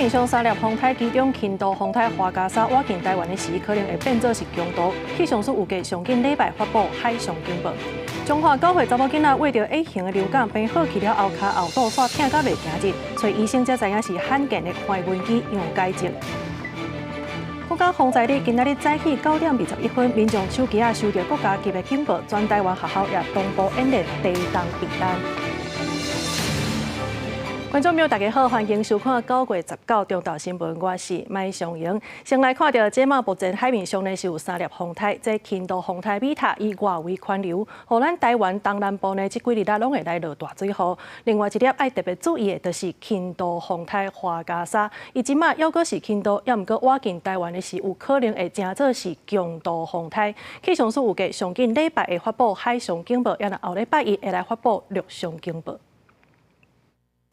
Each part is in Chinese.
面上3粒风台，其中轻度风台花加沙挖进台湾的时，可能会变作是强度。气象署预计上近礼拜发布海上警报。中华9岁查某囡仔为着 A 型的流感病好去了后骹后肚煞疼到袂行日，所以医生才知影是罕见的怀孕期样改症。国家防灾日今仔日早起9点21分，民众手机收到国家级的警报，全台湾学校也同步演练地动避难。观众朋友，大家好，欢迎收看9月19中昼新闻，我是麦尚莹。先来看到这马目前海面上呢是有3粒风台，这轻度风台米塔以外围环流，互咱台湾东南部呢这几日拢会来落大水雨。另外一粒爱特别注意的，就是轻度风台花加沙，伊即马犹阁是轻度，也毋过挖进台湾的是有可能会成做是强度风台。气象署预计上近礼拜会发布海上警报，也若后礼拜一会来发布陆上警报。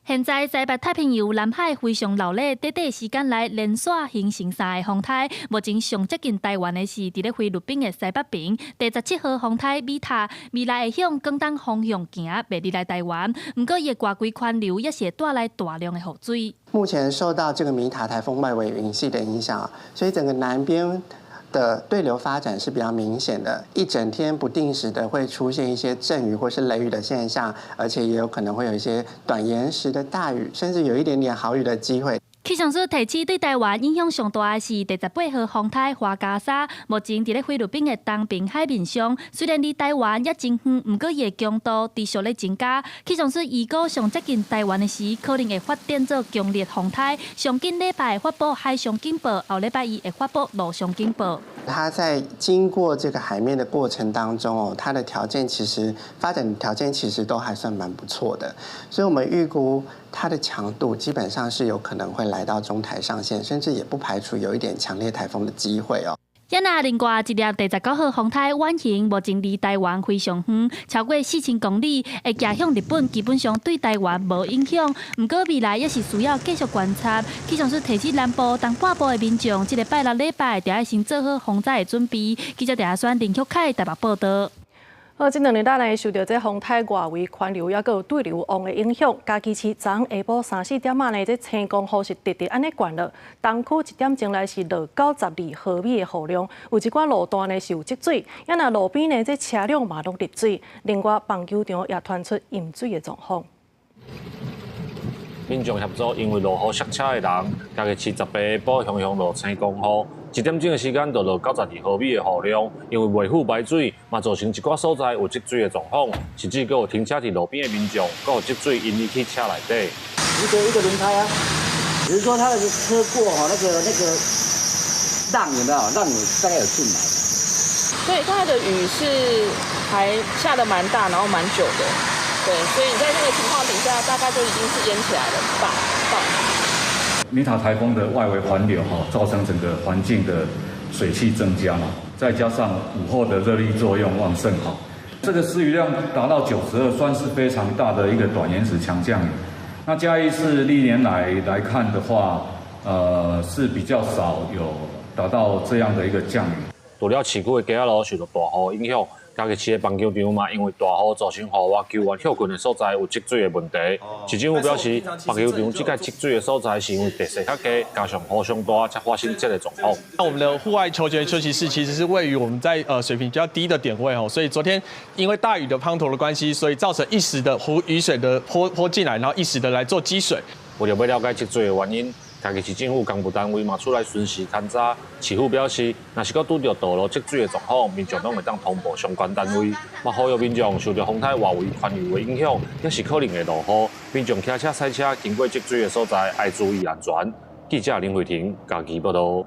现在西北太平洋南海非常热烈，短短时间内连续形成3个风台。目前上接近台湾的是伫咧菲律宾的西北边，第17号风台米塔，未来会向广东方向行，袂入来台湾。不过，伊的外围环流也是会带来大量的雨水。目前受到这个米塔台风外围云系的影响，所以整个南边的对流发展是比较明显的，一整天不定时的会出现一些阵雨或是雷雨的现象，而且也有可能会有一些短延时的大雨，甚至有一点点豪雨的机会。气象署提醒，对台湾影响上大的是第18号风台花加沙，目前伫咧菲律宾的东边海面上，虽然离台湾也真远，不过伊的强度持续咧增加。气象署预估上接近台湾的时，可能会发展做强烈风台。上近礼拜发布海上警报，后礼拜一会发布陆上警报。它在经过这个海面的过程当中哦，它的条件其实发展条件其实都还算蛮不错的，所以我们预估它的强度基本上是有可能会来到中台上线，甚至也不排除有一点强烈台风的机会哦。也那另外一粒第19号风台远行，目前离台湾非常远，超过4000公里，会行向日本，基本上对台湾无影响。不过未来也是需要继续观察。气象署提醒南部、东半部的民众，这个拜六礼拜就要先做好防灾的准备。记者陈选林旭凯台北报道。好，这2日咱来受到这风台外围环流，也佮有对流往的影响。嘉义市昨下晡3、4点呢，这青光雨是直安尼灌落。东区1点钟来是落92毫米的雨量，有一寡路段呢是有积水，也那路边呢这车辆嘛拢入水。另外，棒球场也传出淹水的状况。民众协助因为落雨塞车的人，嘉义市18下晡向落青光雨。1点钟的时间，就落92毫米的雨量，因为未赴排水，嘛造成一寡所在有积水的状况，甚至还有停车伫路边的民众，还有积水引入去车内底。一个轮胎啊，只是说他的车过哈，那个浪有没有？浪有大概有进来。所以刚才的雨是还下得蛮大，然后蛮久的，对，所以你在这个情况底下，大概就已经是淹起来了吧？米塔台风的外围环流造成整个环境的水汽增加嘛，再加上午后的热力作用旺盛这个施雨量达到92，算是非常大的一个短延时强降雨。那嘉义市历年来看的话，是比较少有达到这样的一个降雨。除了市区的街仔路受到大雨影响，嘉义市的棒球场嘛，因为大雨造成户外球员休困的所在有积水的问题。市政府表示，棒球场这个积水的所在是因为地势较低，加上雨上大，才发生这个状况。那我们的户外球员休息室其实是位于我们在水平比较低的点位所以昨天因为大雨的滂沱的关系，所以造成一时的雨水的泼进来，然后一时的来做积水。为了要了解积水的原因，嘉义市政府公部单位嘛出来巡视勘查，市府表示，若是拄到道路积水的状况，民众拢会当通报相关单位。嘛，呼吁民众受到风台外围环流的影响，也是可能会落雨。民众骑车、赛车经过积水的所在，要注意安全。记者林慧婷嘉义报道。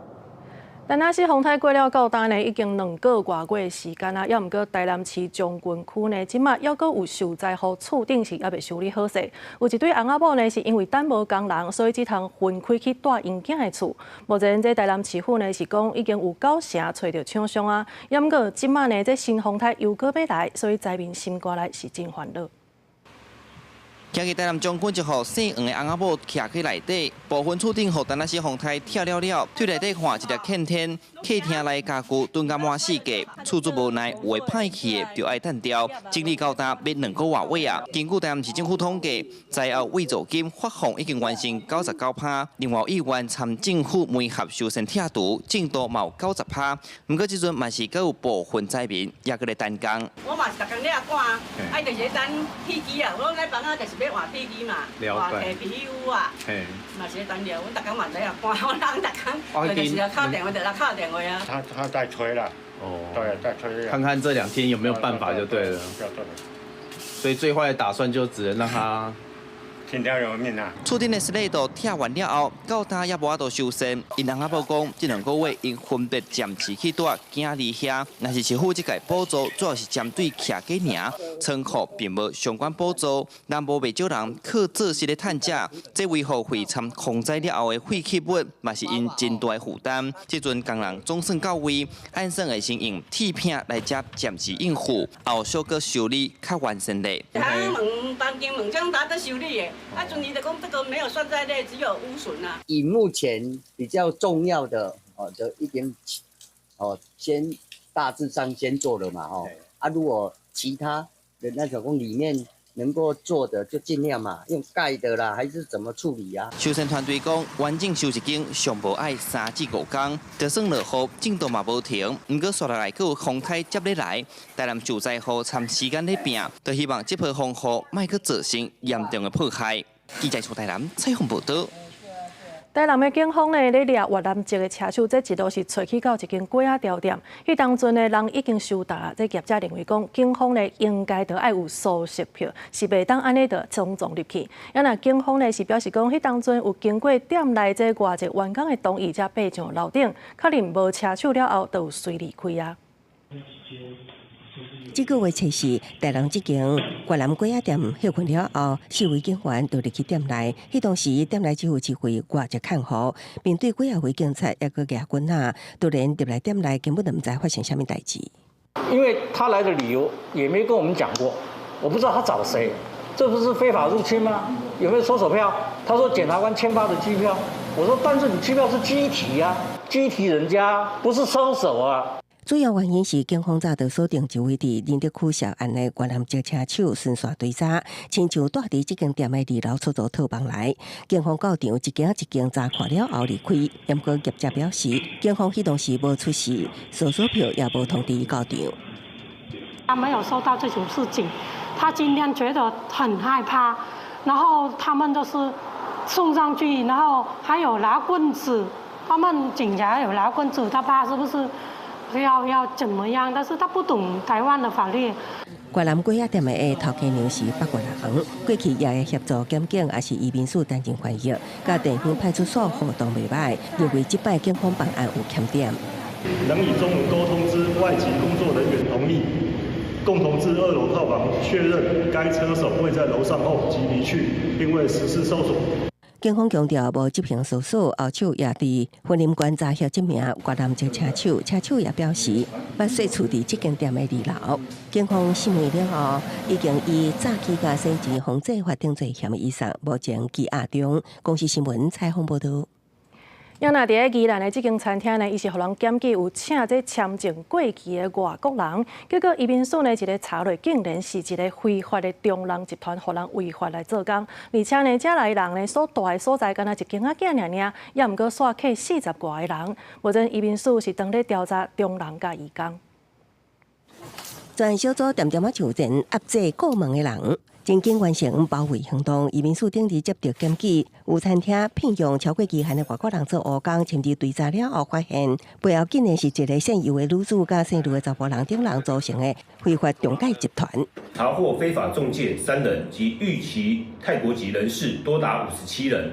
但若是风台过了到今呢，已经2个外月的时间啊，也毋过台南市将军区呢，即马还阁有受灾户厝顶是还未修理好势。有一对翁仔某呢，是因为等无工人，所以只通分开去住因囝的厝。目前这台南市府呢是讲已经有9成找到厂商啊，也毋过即马呢这新风台又阁要来，所以灾民心肝内是真烦恼。今日台南将军一号姓黄的翁仔某徛去内底，部分厝顶互陈那些风台跳了，去内底看一粒欠天，客厅内家具囤甲满世界，厝主无奈有会歹去的就爱单掉，整理到达要2个月尾啊。根据台南市政府统计，在后慰助金发放已经完成99%，另外议员参政府媒合修身贴图进度嘛有90%，不过即阵嘛是阁有部分灾民也搁咧单工。我嘛是逐工咧赶，啊，就是等铁机啊，我来房啊，就是要换铁机嘛，换地皮屋啊，嘛是等了，我逐工嘛在啊赶，我人逐工就是要敲电话，就来敲电话啊。他在催了，对，在催。看看这2天有没有办法就对了。所以最坏的打算就只能让他。听条有命啊！厝顶的石类都拆完了后，到他也无法度修身。因翁仔某讲，这2个月因分别暂时去住囝儿遐，若是市府这个补助，主要是针对徛家尔，仓库并无相关补助，但无袂少人靠做事的趁食，这维护费参控灾了后的废弃物，嘛是因真大的负担。这阵工人总算到位，按算会先用铁片来遮暂时应付，后续个修理较完善嘞。房间门将打得修理的。啊，准你的工这个没有算在内，只有污损啊。以目前比较重要的的一点先大致上先做了嘛啊，如果其他的那种里面能够做的就尽量嘛，用盖的啦，还是怎么处理啊？修缮团队讲，完整修一间上无爱3至5天，就算落雨，进度嘛无停。不过刷落来，佫有风台接咧来，台南救灾户参时间咧拼，就希望这波风雨莫佫造成严重的迫害。记者出台南采访报道。台南的警方呢，咧抓越南籍的车手，这一路是找去到一间鸡仔条店。迄当阵的人已经收达啦。这业者认为讲，警方呢应该得爱有素食票，是袂当安尼的种种入去。那警方呢是表示讲，迄当阵有经过店内这外籍员工的同意，才爬上楼顶，确认无车手了后，就有随离开啊。这个月初四，台南这间越南鸡仔店休困了后，4位警员就入去店内。迄当时店内只有一位外籍看护，并对几位警察也个牙棍啊，突然入来店内，根本就唔知发生什么代志。因为他来的理由也没跟我们讲过，我不知道他找谁，这不是非法入侵吗？有没有收手票？他说检察官签发的机票，我说但是你机票是机体啊，机体人家不是收手啊。主要原因是警方早就锁定一位伫仁德区涉案的越南籍车手顺线追查，亲像带伫这间店的2楼出租套房来。警方到场一间一间查看了后离开。不过业者表示，警方迄当时无出示搜索票，也无通知到场。他没有收到这种事情，他今天觉得很害怕，然后他们都是送上去，然后还有拿棍子，他们警察有拿棍子，他怕是不是？要怎么样？但是他不懂台湾的法律。越南鸡仔店的头家娘是8月人，过去也会协助检警，也是移民署担任翻译，甲地方派出所互动袂歹，认为这摆警方办案有欠点。能以中文沟通之外籍工作人员同意，共同至2楼套房确认该车手未在楼上后即离去，并未实施搜索。警方强调无执行搜索，后手也伫婚姻观察晓这名越南籍车手，车手也表示，捌说处伫这间店的2楼。警方审问了后，已经以诈欺甲生前防制法定罪嫌以上，目前羁押中。公视新闻采访报道。也那伫个宜兰的这间餐厅呢，伊是互人检举有请这签证过期的外国人，结果移民署呢一个查落，竟然是一个非法的中人集团，互人违法来做工，而且呢，这来人呢所住的所在，敢若一间仔囝尔尔，也毋过煞客40外个人。目前移民署是当咧调查中人甲移工。专案小组点点啊就人压制过门的人。曾经完成包围行动，移民署顶日接到检举，有餐厅聘用超过期限的外国人做务工，前日追查了后发现，背后竟然是一个姓尤的女子加姓卢的查甫人等人组成的非法中介集团。查获非法中介3人及逾期泰国籍人士多达57人。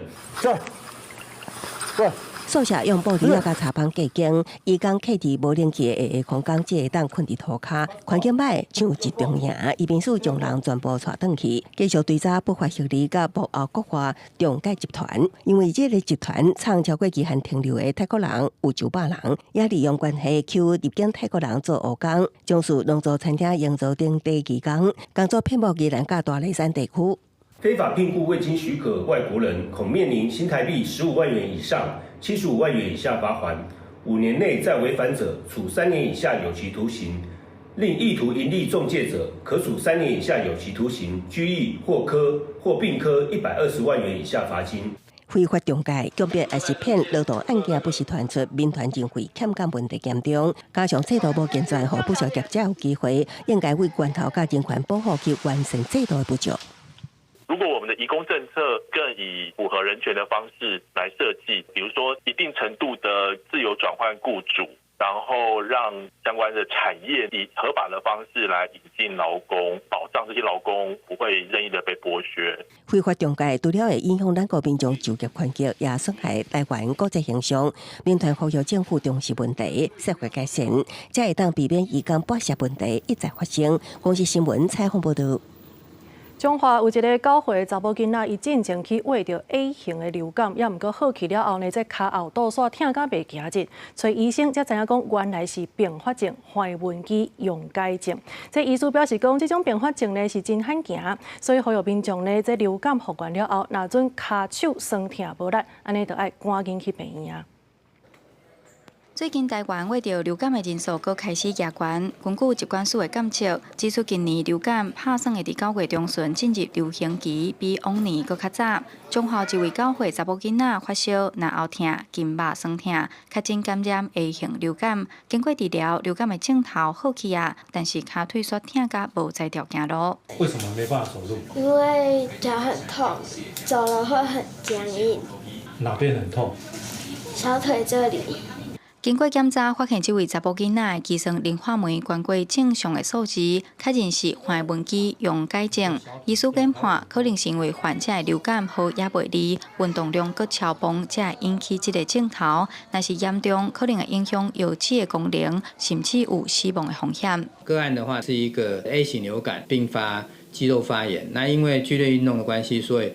宿舍用布料甲茶棚隔间，移工客伫无冷气的下空间，只会当困伫涂骹，环境歹像一重影。移民署将人全部带转去，继续追查不法协力甲幕后国外中介集团。因为这个集团创超过期限停留的泰国人有900人，也利用关系求入境泰国人做务工，将事弄做餐厅营造等地义工，工作遍布宜兰甲大雷山地区。非法聘雇未经许可外国人，恐面临新台币15万元以上75万元以下罚锾，5年内再违反者，处3年以下有期徒刑。另意图盈利中介者，可处3年以下有期徒刑、拘役或并科120万元以下罚金。非法中介、强骗还是骗劳动案件，不时传出民团经费欠干问题严重，加上制度无健全，让不少业者有机会，应该为源头甲人权保护及完善制度的不足。如果我们的移工政策更以符合人权的方式来设计，比如说一定程度的自由转换雇主，然后让相关的产业以合法的方式来引进劳工，保障这些劳工不会任意的被剥削。非法中介除了会影响咱国民众就业环境，也损害台湾国际形象。民团呼吁政府重视问题，设法改善，才会当避免移工剥削问题一再发生。公视新闻采访报道。中华有一个9岁查某囡仔，伊进前去患着 A 型的流感，也毋过好去了后呢，这脚后倒煞疼甲袂行日，找医生才知影讲原来是并发症怀孕期溶解症。这医师表示讲，这种并发症呢是真罕见，所以呼吁民众呢，这流感复原了后，若准骹手酸疼无力，安尼就爱赶紧去病院啊。最近台湾为着流感的人数阁开始加悬。根据疾管署的监测，指出今年流感拍算会伫9月中旬进入流行期，比往年阁较早。中华一位9岁查某囡仔发烧、牙后疼、筋肉酸疼，确诊感染 A 型流感。经过治疗，流感的症头好去啊，但是骹腿却疼甲无再条行路。为什么没办法走路？因为脚很痛，走了会很僵硬。哪边很痛？小腿这里。经过检查，发现这位查甫囡仔的肌酸磷化酶高过正常的数值，确认是怀孕期溶解症。医师研判，可能是因为患者的流感好也袂离，运动量阁超磅，才会引起这个症头。若是严重，可能会影响腰肌的功能，甚至有死亡的风险。个案的话是一个 A 型流感并发肌肉发炎，那因为剧烈运动的关系，所以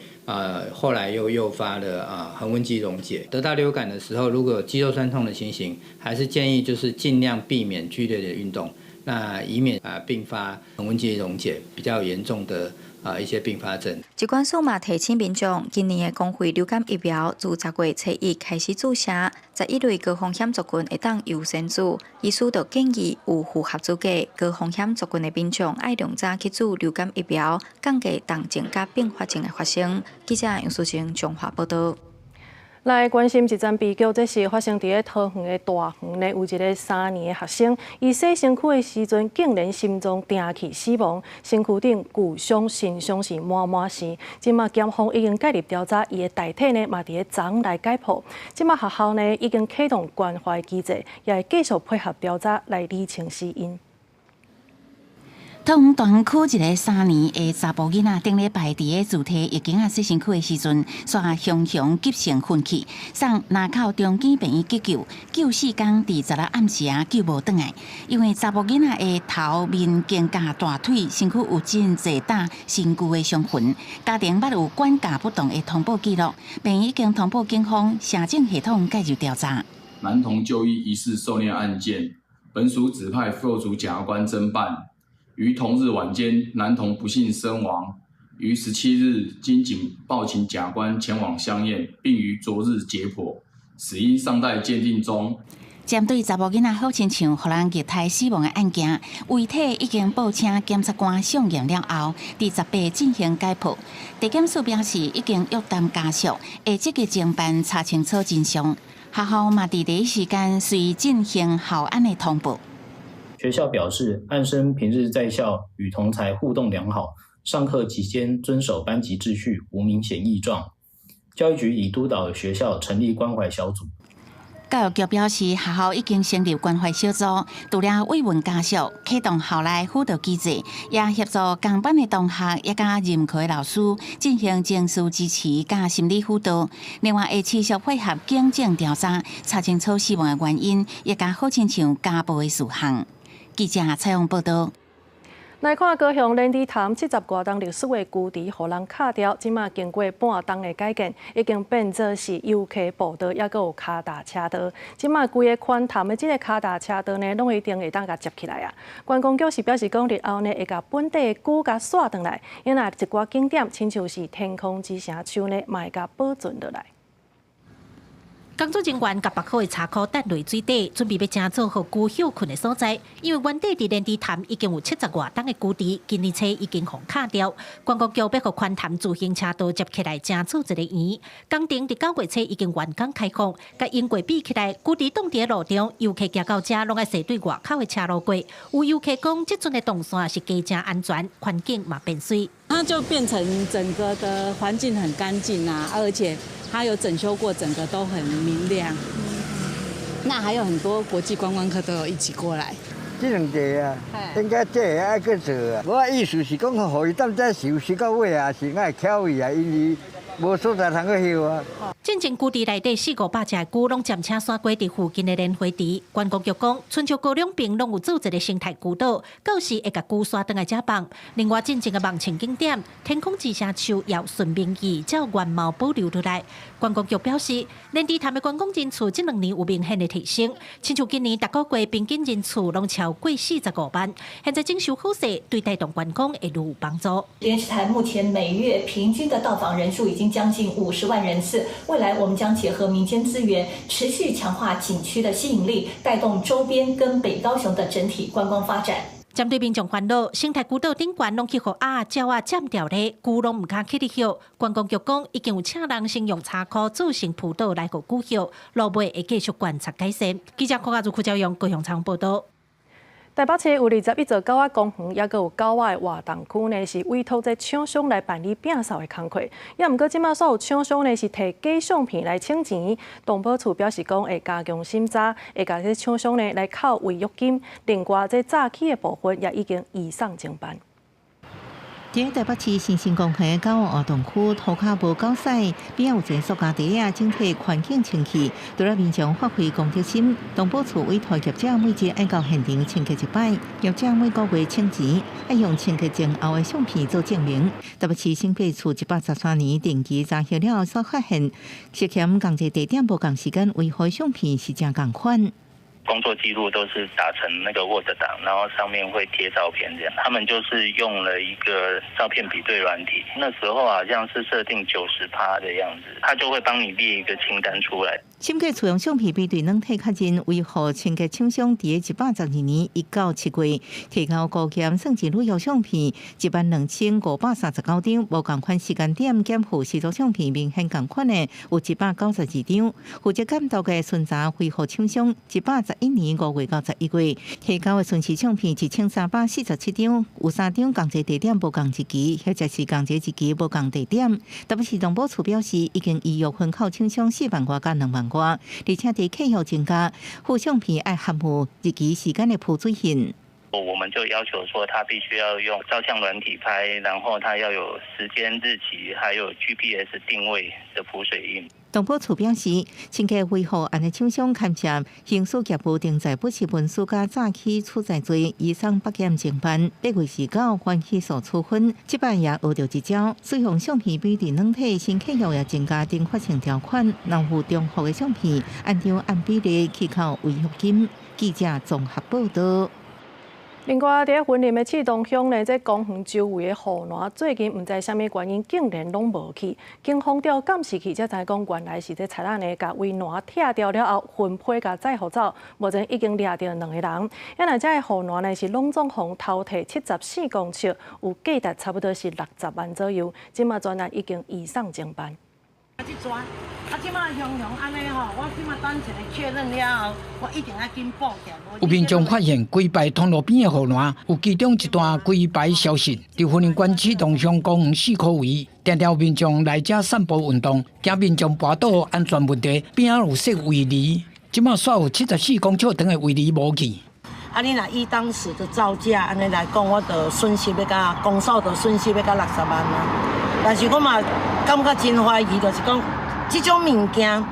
后来又诱发了恒温肌溶解。得到流感的时候，如果有肌肉酸痛的情形，还是建议就是尽量避免剧烈的运动，那以免并发恒温肌溶解比较严重的一些并发症。疾管署嘛提醒民众，今年的公费流感疫苗自10月初1开始注射，11类高风险族群会当优先注。医师就建议有符合资格高风险族群的民众，爱量早去注流感疫苗，降低重症甲并发症的发生。记者杨淑晴综合报道。来关心一桩悲剧，这是发生伫桃园的大园呢，有一个3年的学生，伊洗身躯的时阵，竟然心脏停气死亡，身躯顶骨伤、心伤是满满生。即马检方已经介入调查，伊的大体呢嘛伫咧昨来解剖。即马学校呢已经启动关怀机制，也会继续配合调查来厘清死因。桃园大园区一个3年的查甫囡仔，顶礼拜伫个自体浴巾洗身躯的时阵，煞熊熊急性昏去，送南口中基病院急救，救4天，伫16暗时救无转来。因为查甫囡仔的头、面、肩胛、大腿身躯有真侪打身躯的伤痕，家庭捌有管教不当的通报记录，病院已经通报警方社政系统介入调查。男童就医疑似受虐案件，本署指派妇幼组检察官侦办。于同日晚间，男童不幸身亡。于17日经警报请检察官前往相验，并于昨日解剖，死因尚待鉴定中。针对查某囡仔好亲像互人虐待死亡的案件，遗体已经报请检察官上验了后，伫18进行解剖。地检署表示，已经约谈家属，会积极侦办查清楚真相。学校嘛伫第一时间随进行校安的通报。学校表示，案生平日在校与同侪互动良好，上课期间遵守班级秩序，无明显异状。教育局已督导学校成立关怀小组。教育局表示，学校已经成立关怀小组，除了慰问家属，启动校内辅导机制，也协助共班的同学也甲任课的老师进行情绪支持甲心理辅导。另外，会持续配合警政调查，查清楚死亡的原因，也甲好亲像家暴的事项。记者采访报道。来看高雄莲池潭70多栋历史的旧池，互人卡掉，即马经过半冬的改建，已经变作是游客步道，也阁有脚踏车道。即马规个宽潭的即个脚踏车道呢，拢一定会当甲接起来啊。观光局是表示讲，日后呢会甲本地的古甲刷转来，因为一寡景点，亲像是天空之城树呢，嘛会甲保存落来。工作人员甲白口的茶库等落水底，准备要正做好旧休困的所在。因为原地伫莲池潭已经有70多栋的旧池，今年初已经互卡掉。观光局要互宽潭自行车道接起来，争取一个圆。工程伫9月初已经完工开放，甲因过比起来，旧池挡伫路中，游客行到遮拢爱斜对外口的车路过。有游客讲，即阵的动线是加正安全，环境嘛变水。它就变成整个的环境很干净啊，而且它有整修过，整个都很明亮。那还有很多国际观光客都有一起过来。这两个啊，应该这个爱去做啊。我意思是讲，互伊当再修到尾啊，是爱巧伊啊，因为无所在通去休啊。进前旧池内底400-500只牛拢占车山过伫附近的莲花池。观光局讲，春秋高两边拢有组一个生态孤岛，到时会甲牛刷转来遮放。另外，进前的梦情景点天空之城树也顺便义，照原貌保留落来。观光局表示，莲池潭的观光人次这2年有明显的提升，亲像今年逐个月平均人次拢超过45万。现在征收好势，对带动观光会愈有帮助。莲池潭目前每月平均的到访人数已经将近50万人次。未来我们将结合民间资源，持续强化景区的吸引力，带动周边跟北高雄的整体观光发展。针对民众烦恼，生态古道顶悬拢去互鸟啊占掉咧，牛拢唔敢去哩休。观光局讲，已经有请人先用茶库做成步道来互牛休，路尾会继续观察改善。记者柯家祖、赵勇、高雄场报道。台北市有21座狗仔公园，也阁有狗仔的活动区呢，是委托这厂商来办理摒扫的工作。也毋过，即马所有厂商呢是摕假相片来请钱。动保处表示讲，会加强审查，会甲这厂商呢来扣违约金。另外，这诈欺的部分也已经移送侦办。伫台北市新兴公园狗活动区涂骹无够洗，边有一个塑胶袋啊，整体环境清气，除了民众发挥公德心，动保处委托业者每日爱到现场清洁一摆，业者每个月请钱，爱用清洁前后的相片做证明。台北市新北处113年定期查核了所发现，涉嫌同一地点无同时间违法相片是正共款。工作记录都是打成那个 Word 档，然后上面会贴照片这样。他们就是用了一个照片比对软体，那时候好像是设定90%的样子，他就会帮你列一个清单出来。审计处用相片比对软体确认，维护清洁厂商伫112年1到7月提交高检算是旅游相片12539张，无同款时间点检附视图相片明显同款的有192张。负责监督的巡查恢复厂商111年5月到11月提交的巡视相片1347张，有3张同一地点无同一期，或者是同一期无同地点。特别是动保处表示，已经预约分扣厂商4万多到2万多，而且伫客户增加附相片爱含有日期时间的浮水印。我们就要求说，他必须要用照相软体拍，然后他要有时间、日期，还有 GPS 定位的浮水印。动保处表示，清洁维护安尼厂商勘涉刑事业务定在不实文书加诈欺处在罪，移送北检侦办。8月19关起诉处分，这摆也学到一招，使用相片比对软体，新客户也增加定发性条款，让有重复的相片按照按比例去扣违约金。记者综合报道。另外，伫云林的启东乡呢，这公园周围的护栏最近唔知啥物原因，竟然拢无去。警方调监视器才知讲，原来是这贼仔呢，甲围栏拆掉了后，分批甲载互走。目前已经抓到2个人。原来这个护栏呢是拢总共偷摕74公尺，有价值差不多是60万左右。即马专案已经移送侦办。即马雄安尼吼，我即马等一下确认了后，我一定要紧报警。有民众发现规排通路边的护栏有其中一段规排消失，伫云林县启东乡公园4区位，常常有民众来遮散步运动，惊民众跋倒安全问题，边仔有设围篱，即马煞有74公尺长的围篱无去。你若以当时的造价安尼来讲，我的损失要甲公司的损失要甲60万啊。但是我嘛感觉真怀疑，就是讲这种物件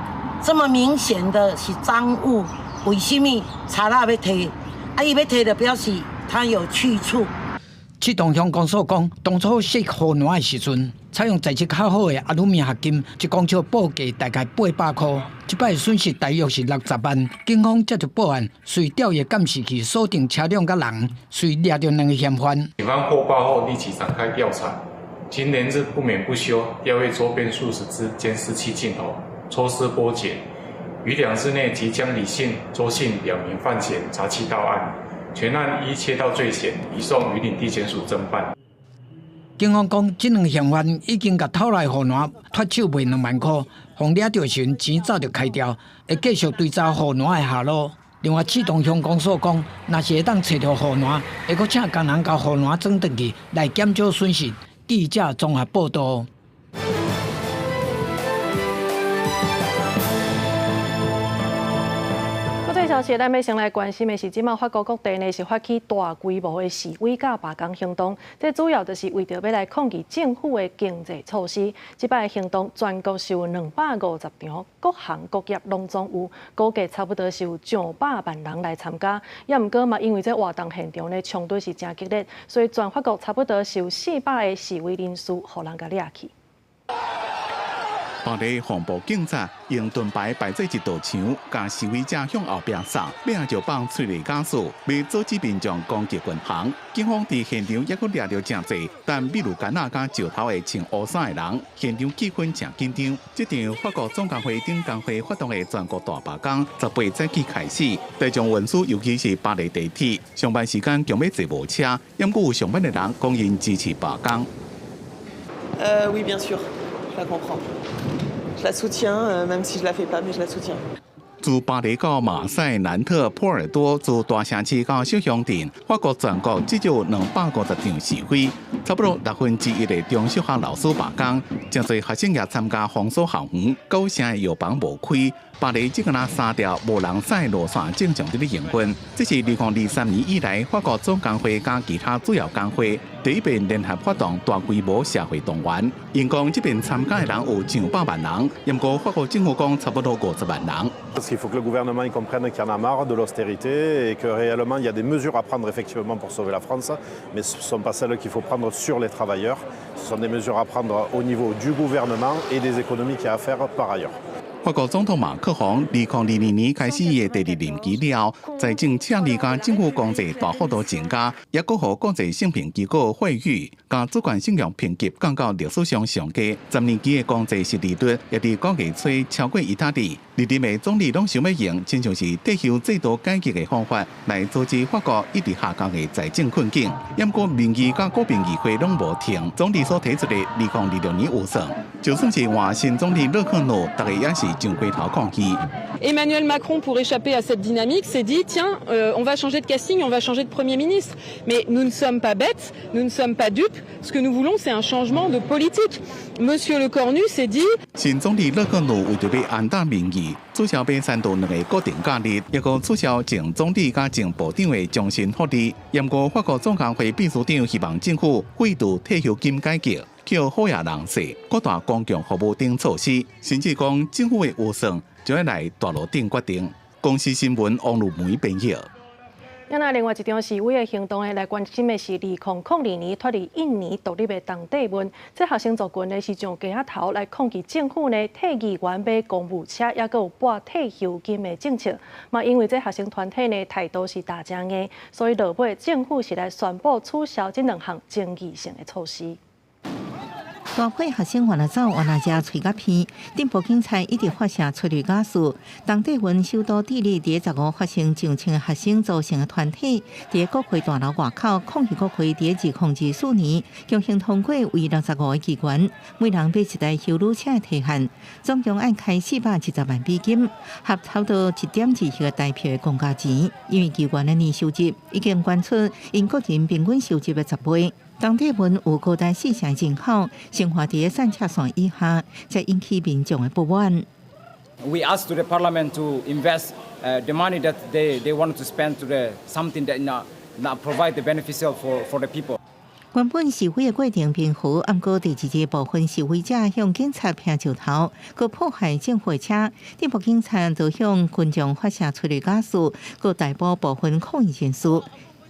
这么明显的是赃物，为什么查拉要摕？伊要摕就表示他有去处。启动乡公所讲，当初设河南的时阵，采用材质较好的阿鲁米合金，一公尺报价大概800块，即摆损失大约是60万。警方接到报案，随调阅监视器锁定车辆甲人，随抓到2个嫌犯。警方获报后立即展开调查，经连日不眠不休，调阅周边数十支监视器镜头，抽丝剥茧，于2日内即将李姓、周姓2名犯嫌查缉到案。全案依窃盗罪嫌移送云林地检署侦办。警方讲，这2个嫌犯已经甲偷来河南脱手卖2万块，防抓到时钱早就开掉，会继续追查河南的下落。另外，启动乡公所讲，若是会当找到河南，会阁请工人到河南转转去来减少损失。记者综合报道。消息，咱要先来关心的是，即马法国各地呢是发起大规模的示威甲罢工行动，这主要就是为着要来抗议政府的经济措施。即摆行动全国是有250场，各行各业拢总有，估计差不多是有上百万人来参加。也毋过嘛，因为这活动现场呢冲突是真激烈，所以全法国差不多是有400个示威人士，互人甲掠去。巴黎防暴警察用盾牌摆做一道墙，将示威者向后壁送，尾就放催泪ga斯，要阻止民众攻击军行。警方伫现场也阁掠到真侪，但秘鲁干那甲石头的穿乌衫的人，现场气氛真紧张。这场法国总工会顶工会发动的全国大罢工，18早起开始，大众运输尤其是巴黎地铁，上班时间强要坐无车，因故有上班的人公因支持罢工。Oui, bien sûr, je la comprends. Je la soutiens, même si je la fais pas, mais je la soutiens. 自巴黎到马赛、南特、波尔多，自大城市到小乡镇，法国全国至少有250场示威，差不多1/6的中小学老师罢工，真侪学生也参加封锁校园，9成的药房无开。巴黎只敢3条无人驶路线正常伫营运，这是2023年以来法国总工会加其他主要工会第一遍联合发动大规模社会动员。因讲这边参加的人有上百万人，不过法国政府讲差不多50万人。Parce qu'il faut que le gouvernement comprenne qu'il y en a marre de l'austérité et que réellement il y a des mesures à prendre effectivement pour sauver la France, mais ce ne sont pas celles qu'il faut prendre sur les travailleurs. Ce sont des mesures à prendre au niveau du gouvernement et des économies qu'il y a à faire par ailleurs. 法国总统马克龙2022年开始伊的第2任期了，财政赤字甲政府公债大幅度增加，也搁互国际信评机构惠誉，甲主权信用评级降到历史上上低。10年期的公债息利率也伫9月初超过意大利。历任的总理拢想要用亲像是退休制度改革的方法来阻止法国一直下降的财政困境。不过民意甲国民议会拢无停，总理所提出的2026年预算，就算是换新总理勒克努，大家也是上街头抗议。Emmanuel Macron, pour échapper à cette dynamique, s'est dit tiens, on va changer de casting, on va changer de Premier ministre. Mais nous ne sommes pas bêtes, nous ne sommes pas dupes. Ce que nous voulons, c'est un changement de politique. Monsieur Lecornu s'est dit. 新总理勒克努为着要安定民意，取消要3到2个固定假日，也个取消前总理甲前部长的终身福利。不过法国总工会秘书长希望政府废除退休金改革。叫好野人士，扩大公共服务等措施，甚至讲政府的预算就要来大路顶决定。公司新闻王路梅编译。另外一场示威的行动来关心的是2002年脱离印尼独立的东帝汶，这学生族群呢是上街头来抗议政府呢替议员买公务车，也佮有拨退休金的政策。嘛，因为这学生团体呢态度是大正硬，所以落尾政府是来宣布取消这2项争议性的措施。大批学生换了走，换了食嘴甲片。顶部警察一直发射催泪ga斯。东帝汶首都地理第15发生上千学生组成的团体，伫国会大楼外口抗议国会伫2024年强行通过为65个议员，每人买1台休旅车的提限，总共按开470万美金，合差不多1.2亿个台票的公家钱。因为议员的年收入已经高出因个人平均收入的10倍。东帝汶有高达4成人口生活伫3尺线以下，才引起民众的不满。We asked to the parliament to invest the money that they wanted to spend to the something that not provide the beneficial for the people. 原本示威的过程平和，不过第2日部分示威者向警察劈石头，佮破坏政府车。顶部警察就向群众发射催泪ga스，佮逮捕部分抗议人士。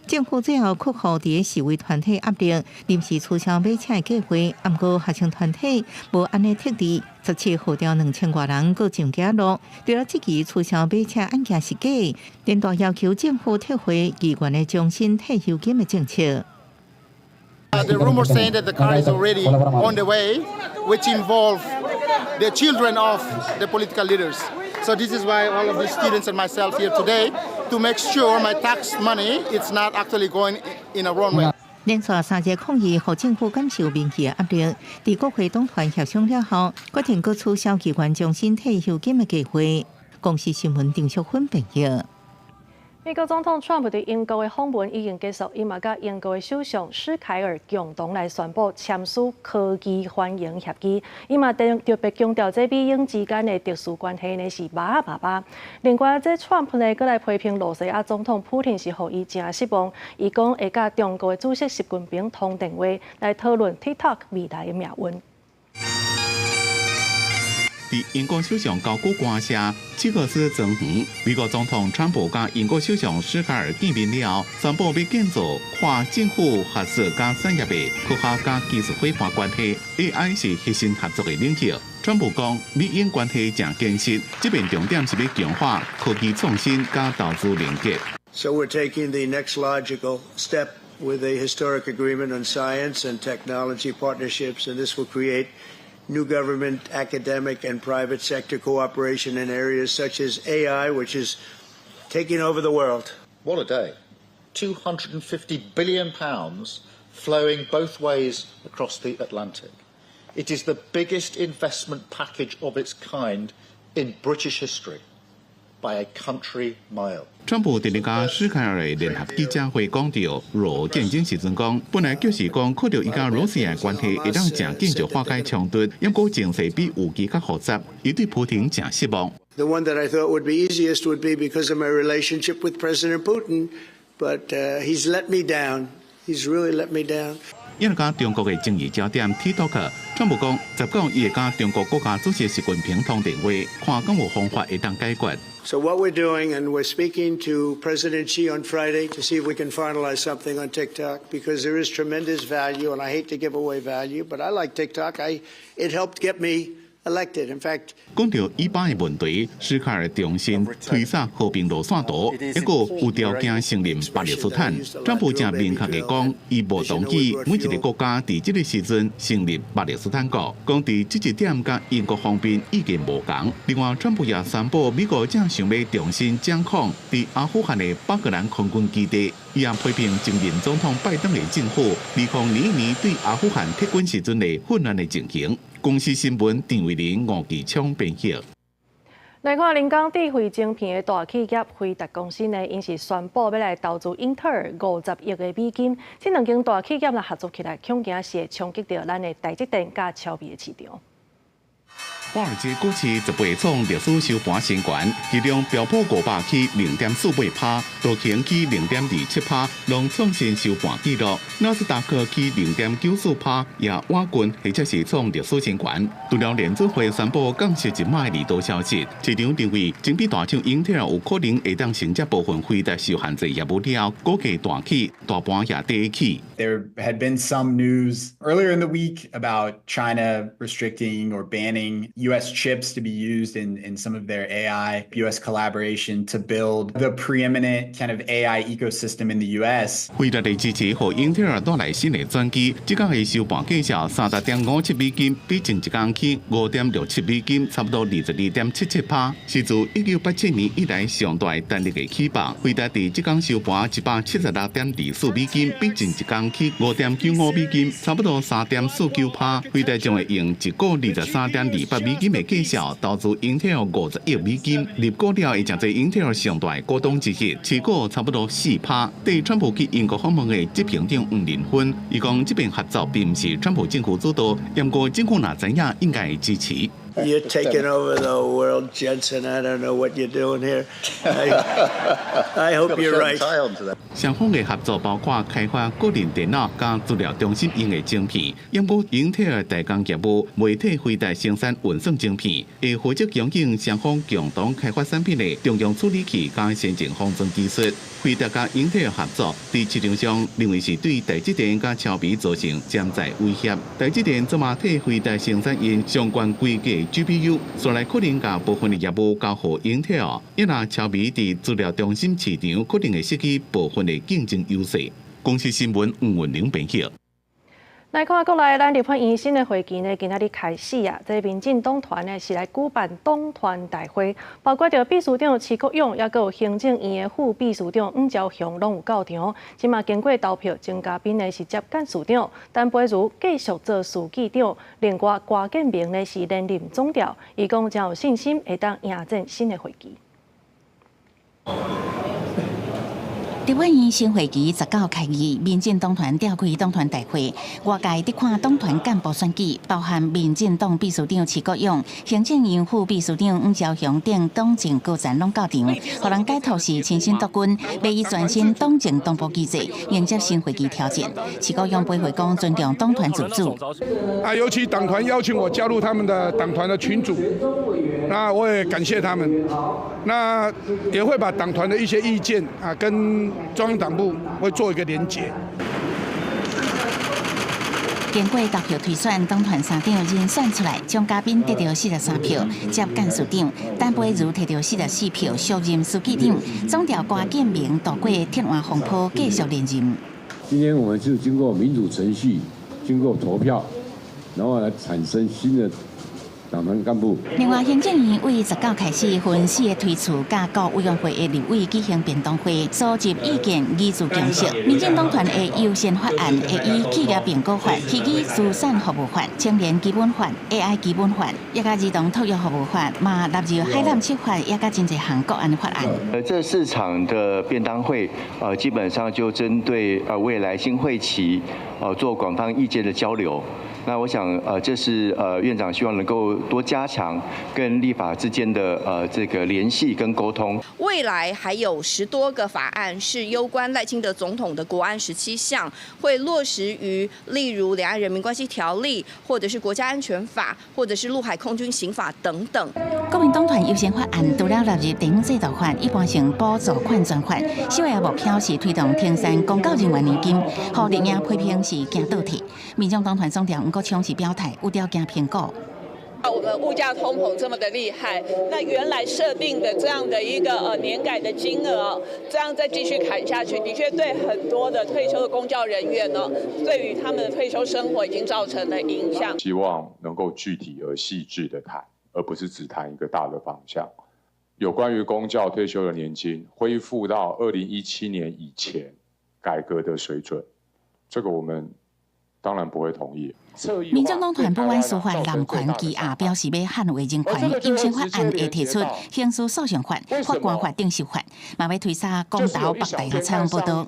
政府最后克服伫示威团体压力，临时取消买车的计划。不过学生团体无安尼特地17号调2000多人搁上街路，除了这起取消买车案件是假，连带要求政府退回议员的终身退休金的政策。The rumor saying that the car is already on the way, which involve the children of the political leaders. So this is why all of these students and myself here today to make sure my tax money is not actually going in a wrong way. 连续3日抗议，互政府感受民意的压力。伫国会党团协商了后，决定搁取消议员终身退休金的计划。公司新闻郑淑芬报道。美国总统川普对英国的访问已经结束，伊嘛甲英国的首相施凯尔共同来宣布签署科技欢迎协议。伊嘛特别强调，这美英之间的特殊关系呢是爸爸。另外，这川普呢，搁来批评罗西亚总统普京是互伊真失望。伊讲会甲中国的主席习近平通电话来讨论 TikTok 未来的命运。伫英国首相高举官舍7个月庄园，美国总统川普甲英国首相施凯尔见面了，宣布要建造跨政府、学术甲产业的科学甲技术伙伴关系 ，AI 是核心合作的领域。川普讲，美英关系正坚实，这边重点是要强化科技创新甲投资连结。So we're taking the next logical step with a historic agreement on science and technology partnerships, and this will create new government, academic, and private sector cooperation in areas such as AI, which is taking over the world. What a day. £250 billion flowing both ways across the Atlantic. It is the biggest investment package of its kind in British history by a country mile. 川普伫咧甲施凯尔的联合记者会讲到，俄战争时阵讲，本来就是讲看到伊甲罗西亚关系会当正紧就化解冲突，不过情势比预期较复杂，伊对普京正失望。The one that I thought would be easiest would be because of my relationship with President Putin, but he's let me down. He's really let me down. 因为甲中国的争议焦点 TikTok， 川普讲19伊会甲中国国家主席习近平通电话，看敢有方法会当解决。So what we're doing, and we're speaking to President Xi on Friday to see if we can finalize something on TikTok, because there is tremendous value, and I hate to give away value, but I like TikTok. It helped get me elected. In fact, 讲到以巴的问题，施凯尔重新推撒和平路线图，一个有条件承认巴勒斯坦。川普正明确地讲，伊无同意每一个国家伫这个时阵成立巴勒斯坦国。讲伫这一点，甲英国方面意见无同。另外，川普也宣布，美国正想要重新掌控伫阿富汗的巴格兰空军基地。伊也批评前任总统拜登的政府2021对阿富汗撤军时阵的混乱的情形。公司新闻郑伟林、吴其昌编辑。来看人工智慧晶片的大企业辉达公司呢，因是宣布要来投资英特尔50亿的美金。这两间大企业来合作起来，恐惊是会冲击到咱的台积电甲超微的市场。华尔街股市10月创历史收盘新高，其中标普500起0.48%，道琼起0.27%，拢创新收盘纪录。纳斯达克起0.94%，也瓦群或者是创历史新高。除了联储会宣布降息一码利多消息，市场认为晶片大厂英特尔有可能会当承接部分辉达受限制业务了，股价大起，大盘也低起。There had been some news earlier in the week about China restricting or banning U.S. chips to be used in some of their AI, U.S. collaboration to build the preeminent kind of AI ecosystem in the U.S. 辉达的支持和英特尔带来新的转机，这天的收盘计价30.57美金，比前一天起5.67美金，差不多22.77%，是自1987年以来上大单日的起爆。辉达伫这天收盘176.24美金，比前一天起5.95美金，差不多3.49%。辉达将会用1股23.28美金的计价投资英特尔50亿美金，入股了会成为英特尔上大股东之一，持股差不多4%。对川普去英国访问的执行长黄仁勋，伊讲这边合作并不是川普政府主导，不过政府若知影应该会支持。You're taking over the world, Jensen. I don't know what you're doing here. I hope you're right. 双方的合作包括开发个人电脑加资料中心用的晶片，因过英特尔代工业务媒体回代生产运算晶片，会负责供应双方共同开发产品的中央处理器加先进封装技术。辉达甲英特尔合作，在市场上认为是对台积电甲超微造成潜在威胁。台积电昨嘛替辉达生产因相关规格 GPU， 所来可能甲部分的业务交予英特尔，一若超微伫资料中心市场可能会失去部分的竞争优势。公司新闻黄文玲编辑。来看国内，咱立法院新的会期呢，今仔日开始啊。这民进党团呢是来举办党团大会，包括着秘书长齐国勇，也有行政院的副秘书长黄朝雄拢有到场。即嘛经过投票，增嘉宾呢是接干事长，陈培如继续做书记长，另外郭建明呢是连任总调，伊讲将有信心会当赢战新的会期。立法院新会期19开议，民进党团召开党团大会，外界伫看党团干部选举，包含民进党秘书长齐国勇、行政院副秘书长黄朝雄等党政高层拢到场，互人解读是亲身督军，要以全新党政党部机制迎接新会期挑战。齐国勇背回讲尊重党团自主。尤其党团邀请我加入他们的党团的群组，那我也感谢他们。那也会把党团的一些意见跟中央党部会做一个连结。经过投票推选，党团3长人选出来，蒋嘉宾得到43票，接干事长；陈培如摕到44票，续任书记长。总调郭建明度过铁腕风波，继续连任。今天我们是经过民主程序，经过投票，然后来产生新的党团干部。另外，行政院为19开始分4个推出甲各委员会的立委举行便当会，收集意见，议事共识。民进党团的优先法案会以企业并购法、提起慈善服务法、青年基本法、AI 基本法，也甲儿童托育服务法，嘛纳入海南七法，也甲真侪项国安法案。这4场的便当会，基本上就针对未来新会期，做广泛意见的交流。那我想，这是院长希望能够多加强跟立法之间的这个联系跟沟通。未来还有10多个法案是攸关赖清德总统的国安17项，会落实于例如《两岸人民关系条例》，或者是国家安全法，或者是陆海空军刑法等等。国民党团优先法案除了纳入地方制度法、一般性补助款专款，首要目标是推动停产公告人员年金，互立营批评是行倒退。民众党团总调吴国昌是表态，有条件评估。我们物价通膨这么的厉害，那原来设定的这样的一个年改的金额，这样再继续砍下去，的确对很多的退休的公教人员呢，对于他们的退休生活已经造成了影响。希望能够具体而细致的谈，而不是只谈一个大的方向。有关于公教退休的年金恢复到2017年以前改革的水准，这个我们当然不会同意。民众党团不管司法滥权羁押，表示要捍卫人权。优先法案会提出刑事诉讼法、法官法定修法，嘛要推杀公投北大的采访报道。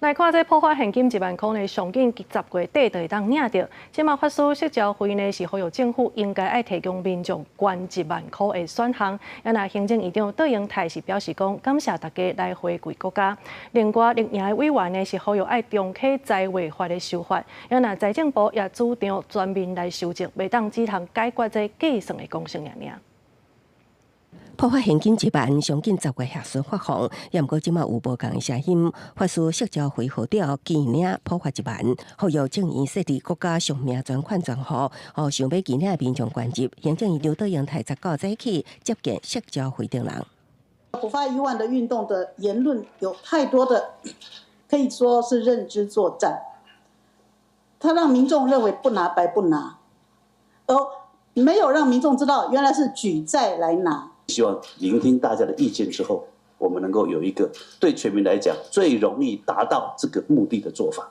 来看这破发现金1万块呢，上紧10月底就会当领到。即马法师释交会呢是呼吁政府应该爱提供民众捐1万块的选项。也那行政院长戴英泰是表示讲，感谢大家来回馈国家。另外，立营的委员呢是呼吁爱重启财违法的修法。也那财政部也主张全面来修正，袂当只通解决这计算的公式尔。破发现金1万，上紧10月核数发放，也毋过即马有无共的声音，法师释交会号召记领破发1万，呼吁政院设立国家上命专款专户，互想要记领的民众捐入。行政院长戴英泰19早起接见释交会顶人。普发1万的运动的言论有太多的，可以说是认知作战，他让民众认为不拿白不拿，而没有让民众知道原来是举债来拿。希望聆听大家的意见之后，我们能够有一个对全民来讲最容易达到这个目的的做法，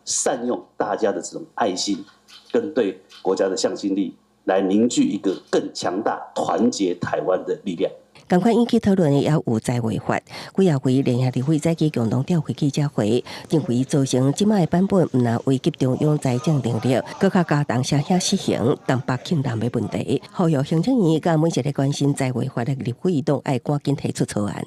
善用大家的这种爱心跟对国家的向心力，来凝聚一个更强大、团结台湾的力量。同款引起讨论的也有在违法，几啊回联合立委早起共同召开记者会，认为造成即卖版本毋能危及中央财政能力，更加加重社乡实行淡薄轻淡的问题，呼吁行政院甲每一个关心在违法的立委都爱赶紧提出草案。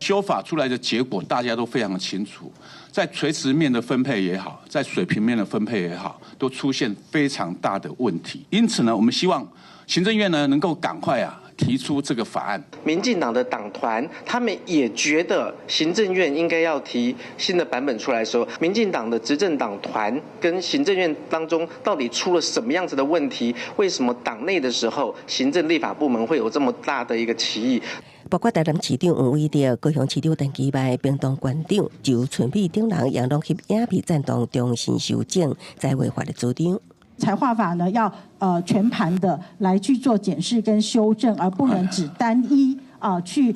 修法出来的结果大家都非常清楚，在垂直面的分配也好，在水平面的分配也好，都出现非常大的问题。因此呢，我们希望行政院呢能够赶快提出这个法案。民进党的党团他们也觉得行政院应该要提新的版本出来的时候，民进党的执政党团跟行政院当中到底出了什么样子的问题？为什么党内的时候行政立法部门会有这么大的一个歧义？包括台南市长黄伟哲、高雄市长陈其迈、屏东县长周春美等人，也拢翕影片赞同重新修正在违法的主张。财划法呢，要全盘的来去做检视跟修正，而不能只单一去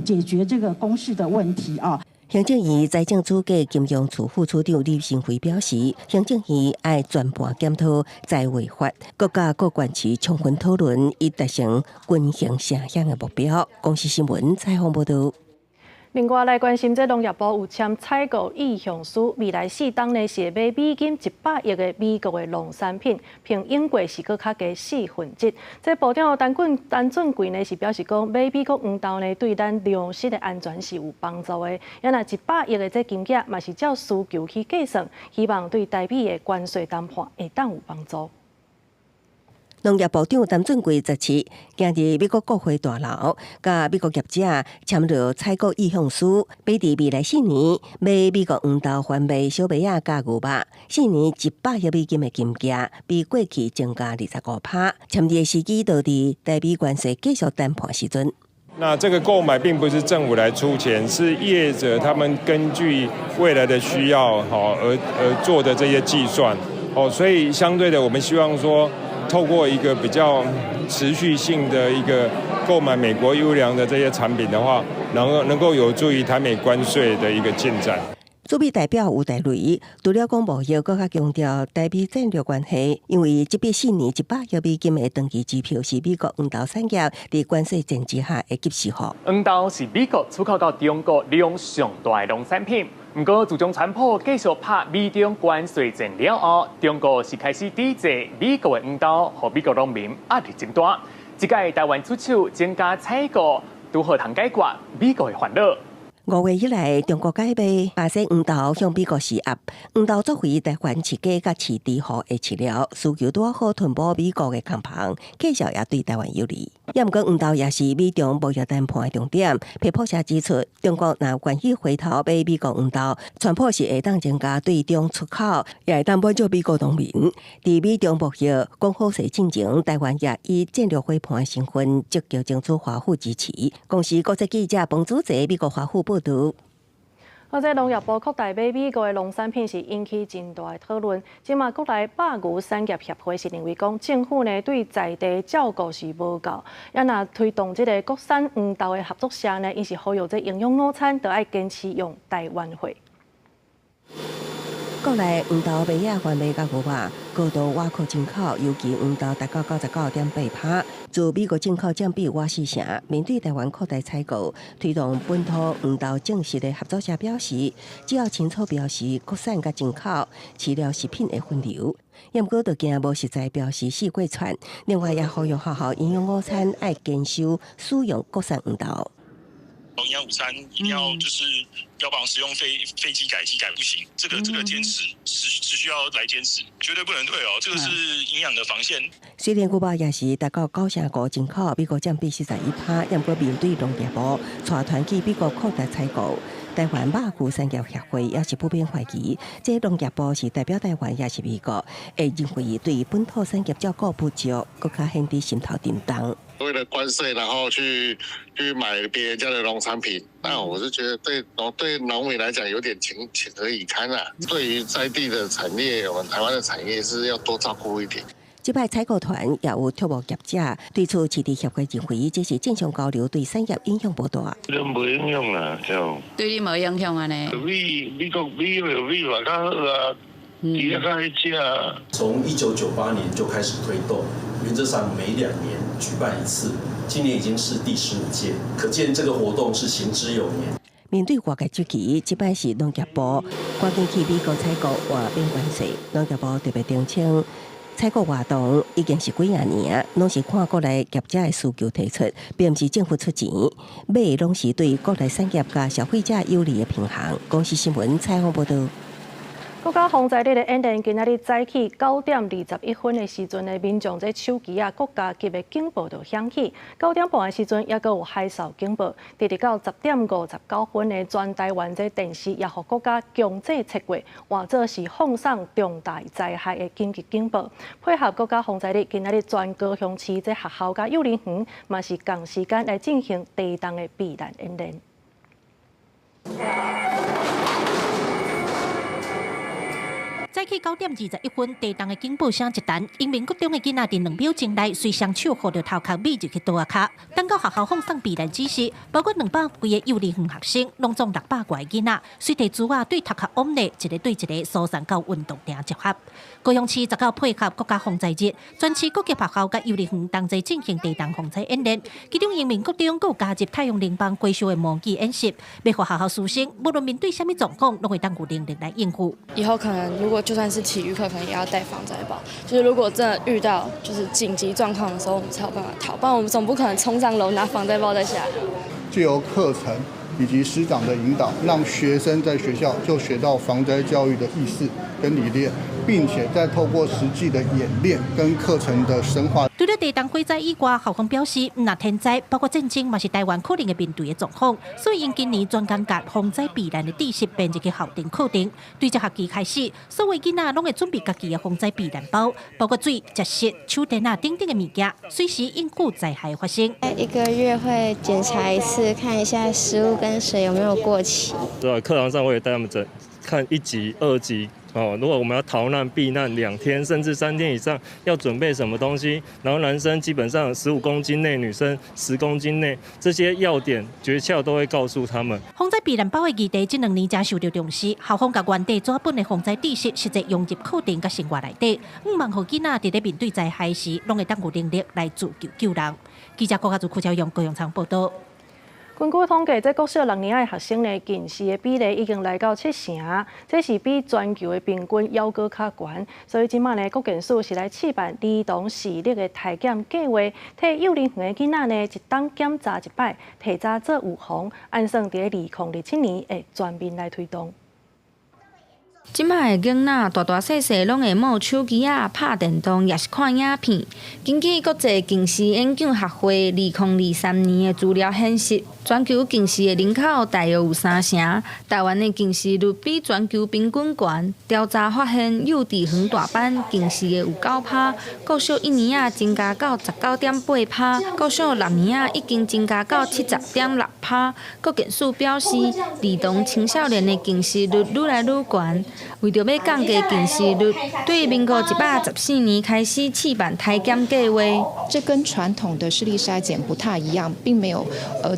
解决这个公示的问题啊。行政院财政主计金融处副处长李新辉表示，行政院爱全盘检讨在违法，各甲各县市充分讨论，以达成均衡城乡的目标。公司新闻采访报道。另外来关心，这农业部有签采购意向书，未来4档呢是买美金100亿的美国的农产品，凭英国是搁较加1/4。这部长陈俊贵呢是表示讲，买美国黄豆呢对咱粮食的安全是有帮助的。也若100亿的这金额嘛是照需求去计算，希望对台币的关税谈判会当有帮助。农业部长陈俊贵17日今日美国国会大楼，甲美国业者签了采购意向书，比伫未来4年买美国黄豆、番麦、小麦仔加牛肉，4年100亿美金的金额，比过去增加25%。签字的时机到伫台币关税继续谈判时阵。那这个购买并不是政府来出钱，是业者他们根据未来的需要而做的这些计算所以相对的，我们希望说，透过一个比较持续性的一个购买美国优良的这些产品的话，能够有助于台美关税的一个进展。驻美代表吴大雷除了讲贸易，更加强调台美战略关系，因为这笔4年100亿美金的长期支票是美国黄豆产业在关税战之下的及时雨。黄豆是美国出口到中国量上大的农产品。不过，自从川普继续拍美中关税战了后，中国是开始抵制美国的黄豆，和美国农民压力真大。这届台湾出口增加采购，如何通解决美国的烦恼？5月以来，中国改卖巴西黄豆向美国施压，黄豆作为台湾饲鸡甲饲猪户的饲料，需求拄好填补美国的空棚，继续也对台湾有利。也毋过，黄豆也是美中贸易谈判的重点。皮普社指出，中国若愿意回头买美国黄豆，川普是会当增加对中出口，也会当帮助美国农民。在美中贸易讲好势进前，台湾也以战略伙伴的身份积极争取华府支持。公司国际记者彭祖哲美国华府报道。这农业部扩大买美国的农产品是引起真大的讨论。即马国内百牛产业协会是认为讲，政府呢对在地照顾是无够，也若推动这个国产黄豆的合作社呢，伊是呼吁这营养午餐都要坚持用台湾货。国内黄豆、麦芽、番麦甲牛肉高度外口进口，尤其黄豆达到99.8%。自美国进口占比外4成。面对台湾扩大采购，推动本土黄豆正式的合作社表示，只要清楚表示国产甲进口饲料食品的分流。也毋过，就惊无实在表示四过串。另外，也呼吁学校营养午餐爱坚守使用国产黄豆。营养午餐一定要就是标榜使用非机改不行，这个坚持是需要来坚持，绝对不能退哦，这个是营养的防线。虽然牛肉也是达到9.5%进口，美国占比41%，也毋过面对农业部带团去美国扩大采购。台湾肉牛产业协会也是普遍怀疑，这农业部是代表台湾也是美国，会认为对本土产业照顾不足，更加显得心头震荡。为了关税，然后去买别人家的农产品，那我是觉得对农民来讲有点情何以堪啊。对于在地的产业，我们台湾的产业是要多照顾一点。这摆采购团也有畜牧业者对此市地协会认为，这是正常交流，对产业影响不大。无影响啦，对你无影响啊呢？美国有美嘛较好啊，伊也较去食。从1998年就开始推动，原则上每2年举办一次。今年已经是第15届，可见这个活动是行之有年。面对外界质疑，即摆是农业部赶紧去美国采购外宾关系，农业部特别澄清，采购活动已经是几啊年，拢是看国内业者的需求提出，并不是政府出钱，买的拢是对国内产业甲消费者有利的平衡。公视新闻采访报道。国家防灾日的演练今仔日早起9点21分的时阵，民众这手机国家级的警报就响起。9点半的时阵，也阁有海啸警报。直到10点59分的全台湾这电视也互国家强制切过，换作是放送重大灾害的紧急警报。配合国家防灾日，今仔日全高雄市这学校甲幼儿园嘛是同时间来进行地动的避难演练。早起9点21分，地动的警报声一弹，英明国中的囡仔伫2秒钟内，随双手扶着头壳尾入去倒下骹。等到学校放送避难指示，包括200几个幼儿园学生，拢总600多个囡仔，随地珠啊对头壳往内，一个对一个疏散到运动场集合。高雄市19配合国家防灾日，全市各级学校甲幼儿园同齐进行地动防灾演练，其中英明国中阁有加入太阳能板归属的模拟演习，要互学校师生无论面对什么状况，拢会当有能力来应付。以后可能如果就算是体育课，可能也要带防灾包。就是如果真的遇到就是紧急状况的时候，我们才有办法逃，不然我们总不可能冲上楼拿防灾包再下来。藉由课程以及师长的引导，让学生在学校就学到防灾教育的意识跟理念，并且再透过实际的演练跟课程的深化。除了地动火灾以外，校方表示，若天灾包括战争，嘛是台湾可能会面对的状况，所以因今年专工甲防灾避难的知识编入去校定课程。对这学期开始，所有囡仔拢会准备家己的防灾避难包，包括水、食食、手电啊等等的物件，随时应付灾害发生。1个月会检查一次，看一下食物跟水有没有过期。对，课堂上我也带他们看1级、2级。如果我们要逃难避难2天甚至3天以上，要准备什么东西？然后男生基本上15公斤内，女生10公斤内，这些要点诀窍都会告诉他们。防灾避难包的议题这2年才受到重视，校方甲原地做本的防灾知识实际融入课程甲生活内底，望互囡仔伫咧面对灾害时，拢会当有能力来自救救人。记者郭家祖、柯超用高雄场报道。根据统计，这国小6年的学生呢，近视的比例已经来到70%，这是比全球的平均还阁较悬。所以今麦呢，国健署是来试办儿童视力的体检计划，替幼儿园的囡仔呢，一档检查1摆，提早做预防，按算伫2027年会全面来推动。即摆的囡仔大大细细拢会摸手机啊、拍电动，也是看影片。根据国际近视研究协会2023年的资料显示，全球近视的人口大约有3成，台湾的近视率比全球平均悬。调查发现，幼稚园大班近视的有9%，国小1年啊增加到19.8%，国小6年啊已经增加到70.6%。国健署表示，儿童青少年的近视率愈来愈悬。为着要降低近视率，对民国114年开始试办体检计划。这跟传统的视力筛检不太一样，并没有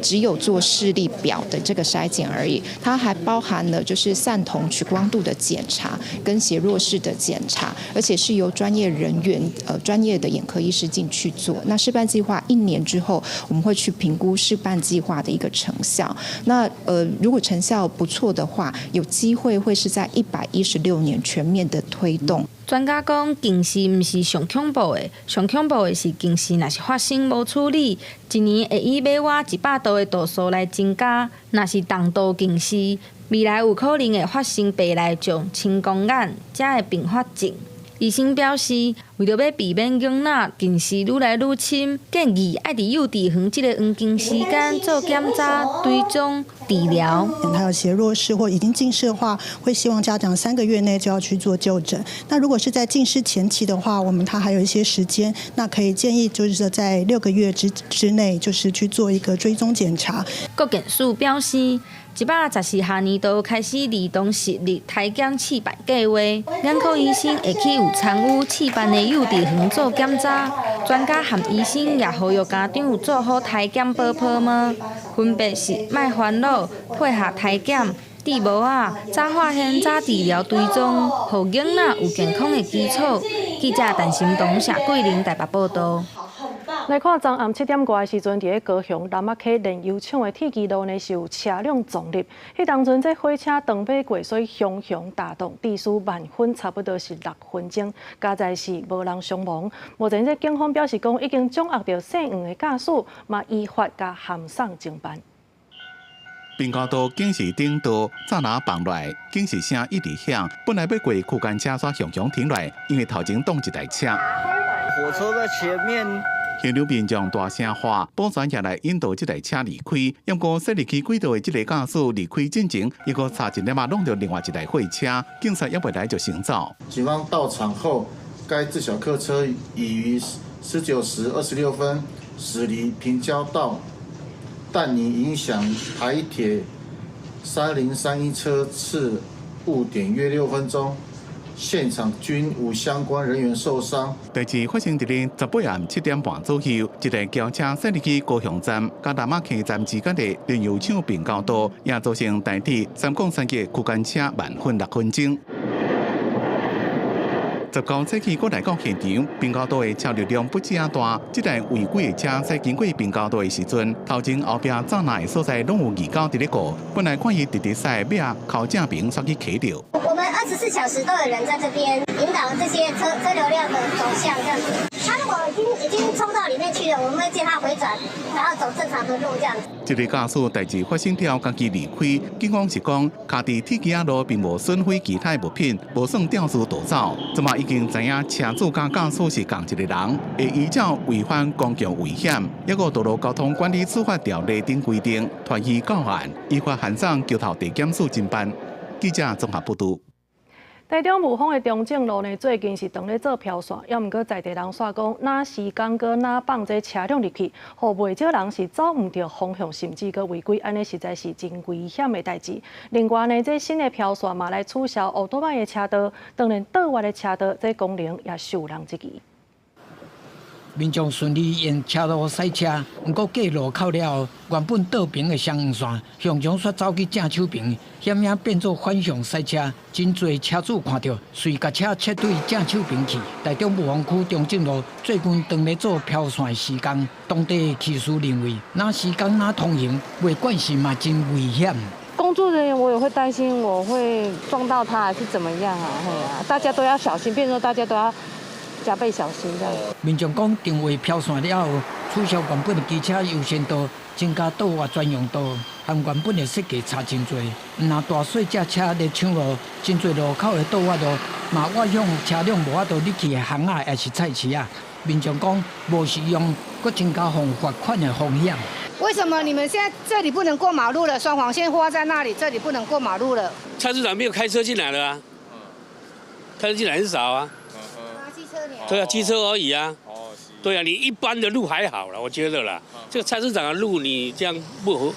只有做视力表的这个筛检而已，它还包含了就是散瞳取光度的检查跟斜弱视的检查，而且是由专业人员专业的眼科医师进去做。那示范计划1年之后，我们会去评估示范计划的一个成效。那如果成效不错的话，有机会会是在116年全面的推动。专家讲，近视毋是上恐怖的，上恐怖的是近视若是发生无处理，一年会以每瓦100度的度数来增加。若是重度近视，未来有可能会发生白内障、青光眼才会并发症。医生表示，为了要避免囡仔近视愈来愈深，建议爱伫幼稚园这个黄金时间做检查、追踪、治疗。还有斜弱视或已经近视的话，会希望家长3个月内就要去做就诊。那如果是在近视前期的话，他还有一些时间，那可以建议就是在6个月之内，就是去做一个追踪检查。国健署表示。114下年度开始儿童视力体检试办计划，眼科医生会去有参与试办的幼稚园做检查，专家和医生也呼吁家长做好体检保泡膜，分别是莫烦恼、配合体检、治无啊、早发现、早治疗、追踪，互囡仔有健康的基础。记者陈心东、谢桂玲台北报道。来看昨暗7点外的时阵，伫咧高雄南亚溪炼油厂的铁基路呢是有车辆撞入，迄当阵这火车长马过，所以熊熊打动，地数慢分差不多是6分钟，加在是无人伤亡。目前这警方表示讲，已经掌握到姓黄的驾驶，嘛依法甲函送侦办。滨高道警示顶道早拿放来，警示声一直响。本来要过区间车煞熊熊停来，因为头前挡一台车。火车在前面。现场民众大声喊，保全下来引导这台车离开。不过驶入去轨道的这个驾驶离开进前，一个差一点弄到另外一台货车，警察也未来就行走。警方到场后，该自小客车已于19时26分驶离平交道。但因影响台铁3031车次误点约6分钟，现场均无相关人员受伤。代志发生伫咧18暗7点半左右，一台轿车驶入去高雄站、甲南亚溪站之间的炼油厂并交道，也造成台铁303节区间车慢分6分钟。19早起，我来到现场，并交道的车流量不止啊大。这台违规的车在经过并交道的时阵，头前后壁走哪的所在拢有二高伫咧过。本来看伊直直驶的马靠正边煞去卡着。我们24小时都有人在这边引导这些车流量的走向，这样子。他如果已经冲到里面去了，我们会借他回转，然后走正常的路这样子。这个驾驶代志发生了，家己离开。警方是讲，卡伫铁基仔路并无损毁其他物品，无算肇事逃走。即马已经知影车主甲驾驶是同一个人，会依照违反公共危险，抑个道路交通管理处罚条例等规定，传去告案，依法函送桥头地检署侦办。记者综合报道。台中雾峰的中正路呢，最近是当咧做漂线，也毋过在地人说讲，哪时间搁哪放这车辆入去，互袂少人是走唔着方向，甚至搁违规，安尼实在是真危险的代志。另外呢，这新的漂线嘛来取消乌多摆的车道，当然倒弯的车道，这功能也受人质疑。民众顺利沿车路驶车，不过过路口了后，原本倒平的双黄线，向前煞走去正手边，险险变作反向驶车。真侪车主看到，随甲车切对正手边去。台中雾峰区中正路最近当咧做漂线的施工，当地的技师认为，哪施工哪通行，袂管是嘛真危险。工作人员我也会担心，我会撞到他还是怎么样啊？嘿啊，大家都要小心，变成大家都要加倍小心这样。民众讲定位漂线了后，取消原本的机车优先道，增加倒弯专用道，和原本的设计差真多。若大细只车咧抢路，真侪路口的倒弯路，嘛我向车辆无法度入去的巷仔也是菜市啊。民众讲无使用，佫增加罚款的风险。为什么你们现在这里不能过马路了？双黄线画在那里，这里不能过马路了？菜市场没有开车进来了啊，开车进来很少啊。对啊，机车而已啊。对啊，你一般的路还好了，我觉得啦。这个菜市场的路你这样不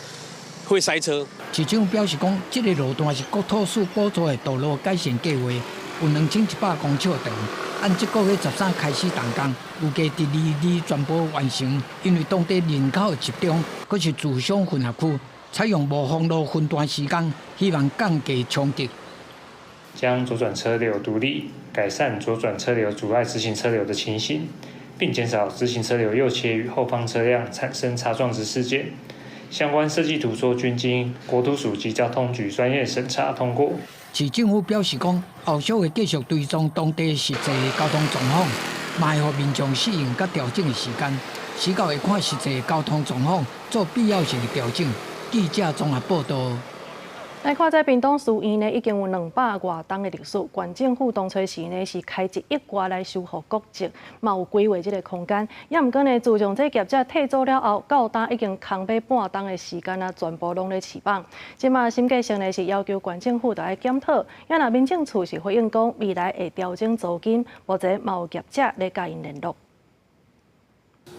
会塞车。市长表示讲，这个路段是国土署补助的道路改善计划，有2100公尺长。按这个月13开始动工，预计第2日全部完成。因为当地人口集中，佫是自商混合区，采用无封路分段施工，希望降低冲突。将左转车流独立，改善左转车流阻碍直行车流的情形，并减少直行车流右切与后方车辆产生擦撞之事件。相关设计图说均经国土署及交通局专业审查通过。市政府表示讲，后续会继续追踪当地实际交通状况，嘛会予民众适应甲调整的时间，时到会看实际交通状况，做必要性的调整。记者综合报道。来看在屏东市院呢，已经有200多栋的历史。县政府当初时呢是开1亿外来修复古迹，嘛有规划这个空间。也毋过呢，自从这业者退租了后，到今已经空要半冬的时间啊，全部拢咧起绑。即马审计署呢是要求县政府着来检讨，也若民政处是回应讲未来会调整租金，目前嘛有业者咧甲因联络。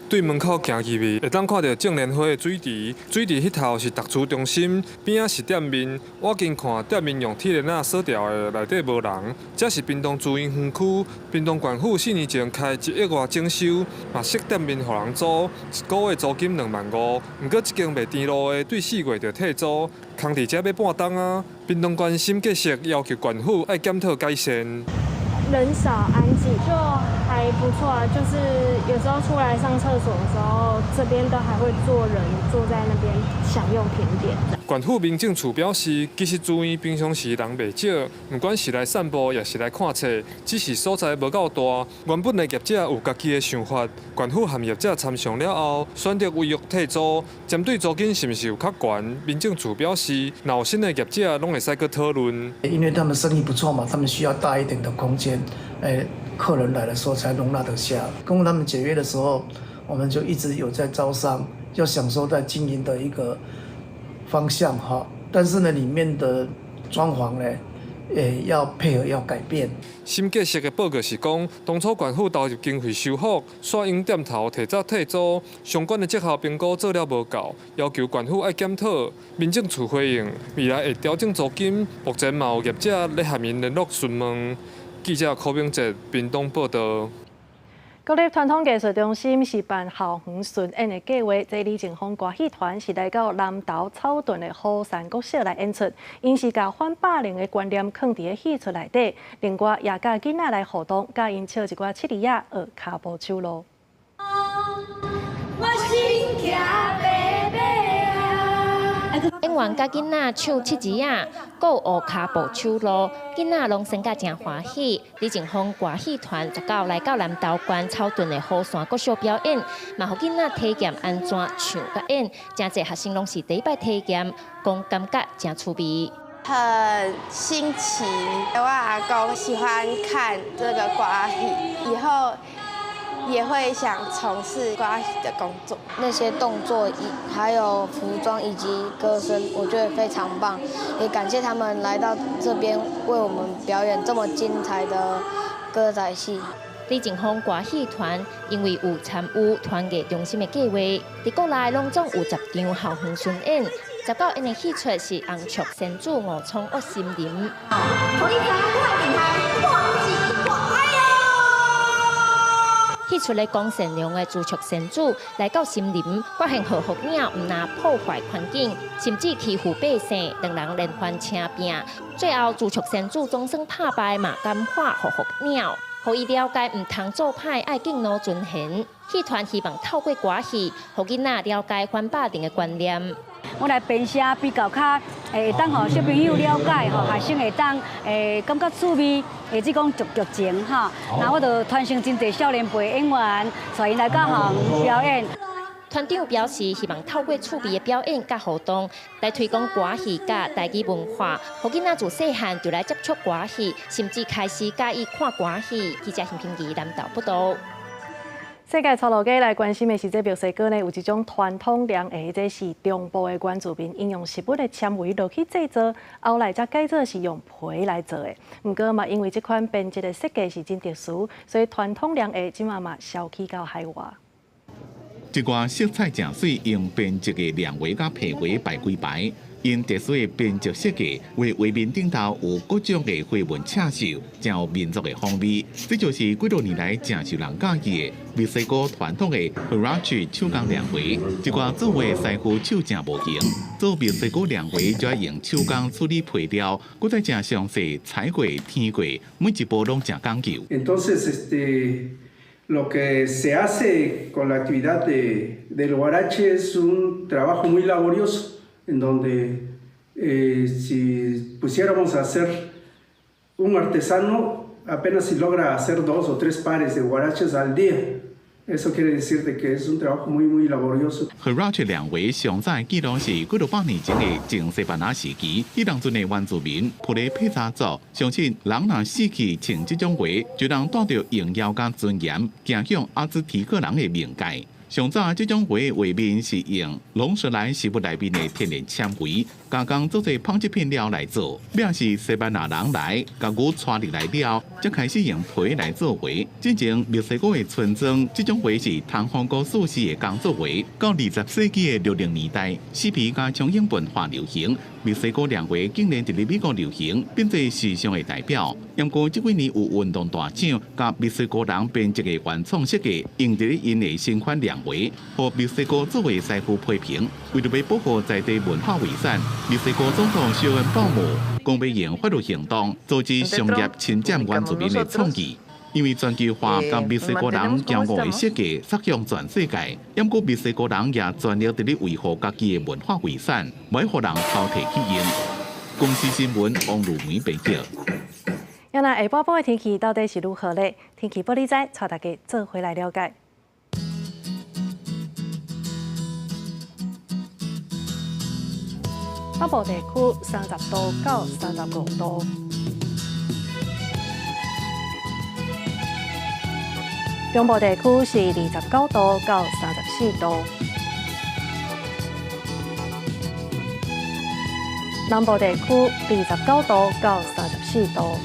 对门口行入去，会当看到正莲花的水池，水池迄头是特殊中心，边仔是店面。我近看店面用铁链锁掉的，内底无人。这是屏东自营园区，屏东县府4年前开1亿外征收，嘛设店面互人租，一个月租金25000。不过这间卖甜路的，对4月就退租，空伫遮要半冬啊。屏东县审计署要求县府爱检讨改善。人少安静，就还不错啊，就是有时候出来上厕所的时候，这边都还会坐人坐在那边享用甜点。县府民政处表示，其实住院平常时人袂少，不管是来散步也是来看册，只是所在无够大。原本的业者有家己的想法，县府和业者参详了后，选择违约退租。针对租金是不是有较悬，民政处表示，若有新的业者拢会使去讨论。因为他们生意不错嘛，他们需要大一点的空间，客人来的时候才容纳得下。跟他们解约的时候，我们就一直有在招商，要享受在经营的一个方向哈。但是呢，里面的装潢呢，要配合要改变。新结社的报告是讲，当初县府投入经费修复，煞因店头提早退租，相关的绩效评估做了无够，要求县府爱检讨。民政处回应，未来会调整租金，目前嘛有业者咧和因联络询问。记者柯炳哲屏东报道。国立传统艺术中心是办校园巡演的计划，这李正峰歌戏团是来到南投草屯的虎山国小来演出，因是把反霸凌的观念放伫个戏出内底，另外也甲囡仔来互动，甲因唱一寡七字仔学脚步手路。演员甲囡仔唱七字仔，搁有学脚步手路，囡仔拢生甲真欢喜。李正峰歌戏团19来到南投县草屯的虎山国小表演，嘛互囡仔体验安怎唱甲演，真侪学生拢是第一摆体验，讲感觉真趣味。很新奇，我阿公喜欢看这个歌戏，以后也会想从事歌戏的工作。那些动作还有服装以及歌声，我觉得非常棒，也感谢他们来到这边为我们表演这么精彩的歌仔戏。李正峰歌戏团因为有参与团艺中心的计划，伫国内拢总有10场校园巡演。19演的戏出是《红雀仙子误闯恶心林》。戏出咧讲善良的朱雀仙子来到森林，发现河福鸟唔拿破坏环境，甚至欺负百姓，两人连番请拼。最后朱雀仙子总算打败嘛感化河福鸟，互伊了解唔通做歹，爱敬老尊贤。戏团希望透过歌戏，互囡仔了解反霸凌的观念。我来编写比较较会当互小朋友了解，学生会当感觉趣味，即讲剧情哈。然后我就传承真侪少年辈演员，带因来到校表演。团长表示，希望透过趣味的表演甲互动，来推广歌戏甲台语文化，互囡仔自细汉就来接触歌戏，甚至开始介意看歌戏。记者邢平仪南投报道。世界潮流界来关心的是，这墨西哥呢有一种传统凉鞋，这是中部的原住民应用食物的纤维落去制作，后来才改做是用皮来做的。不过嘛，因为这款编织的设计是真特殊，所以传统凉鞋今嘛销去到海外。一寡色彩正水，用编织的凉鞋甲皮鞋排几排。因特殊的编织设计，为画面顶头有各种的花纹刺绣，真有民族的风味。这就是几多年来真受人喜欢的墨西哥传统的 Huarache 手工凉鞋。一寡做画师傅手真无形，做墨西哥凉鞋就要用手工处理皮料，佮再真详细裁过、添过，每一步拢真讲究。Lo que se hace con la actividad del huarache es un trabajo muy laborioso, en donde si pusiéramos a hacer un artesano, apenas si logra hacer 2 o 3 pares de huaraches al día. Eso quiere decir de que es un trabajo muy laborioso. Huarache 凉鞋上早记录是几600年前的前西班牙时期，伊当阵的原住民普雷佩查族相信，人若死去穿这种鞋，就能带着荣耀甲尊严，行向阿兹提克人的冥界。上早这种鞋画面是用龙舌兰食物内面的天然纤维，加工做成纺织片料来做。表示西班牙人来，甲牛带入来了，才开始用皮来做鞋。之前墨西哥的村庄，这种鞋是唐方哥素士的工作鞋。到20世纪的60年代，嬉皮加冲英文化流行，墨西哥凉鞋竟然伫咧美国流行，变做时尚的代表。不过这几年有运动大奖，甲墨西哥人编织的原创设计，用伫因的新款凉鞋，和墨西哥作为师傅批评。为了要保护在地文化遗产，墨西哥总统肖恩鲍姆讲要用法律行动，阻止商业侵占原住民的创意。因为全球化甲墨西哥人骄傲的设计发向全世界，不过墨西哥人也全力伫咧维护家己的文化遗产，袂互人抛弃弃用。公司新闻王如梅报道。今日下晡晡的天气到底是如何呢？天气报你知，带大家做回来了解。北部地区30度到35度，中部地区是29度到34度，南部地区29度到34度，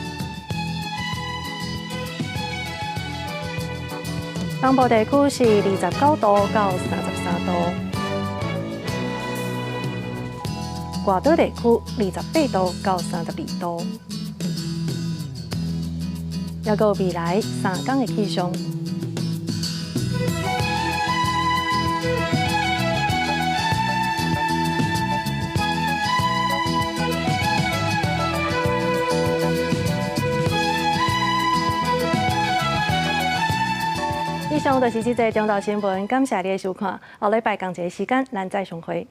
东部地区是29度到33度。外岛地区28度到32度，也有未来3天的气象。以上就是这则中岛新闻，感谢你的收看。下礼拜同一个时间，咱再相会。